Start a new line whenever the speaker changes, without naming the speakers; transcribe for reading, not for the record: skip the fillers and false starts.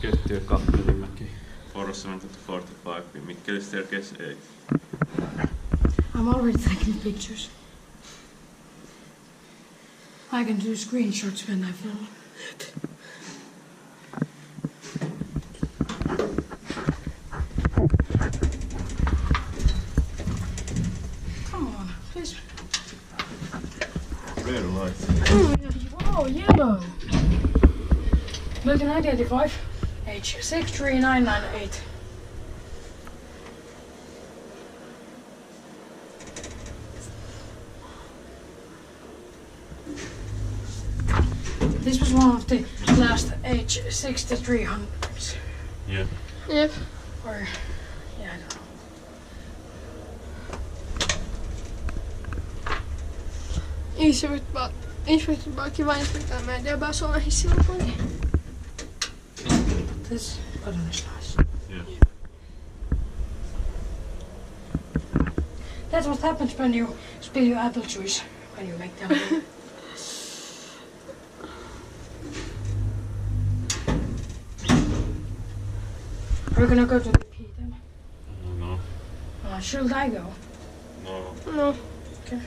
Kettiö Kappelimäki.
Porrassalmenkatu 45, Mikkeli staircase 8.
I'm already taking pictures. I can do screenshots when I film. Come on, please.
Very nice.
Oh, yellow. Building 1985, H639998. This was one of the last H6300s.
Yeah.
Jep.
Or, yeah, I don't know.
Inspecta kiva Inspecta. Mä en tiedä about Suomen Hissiurakointi.
This button is nice.
Yeah.
That's what happens when you spill your apple juice when you make them. Are we gonna go to the pee then?
No.
Should I go?
No.
No.
Okay.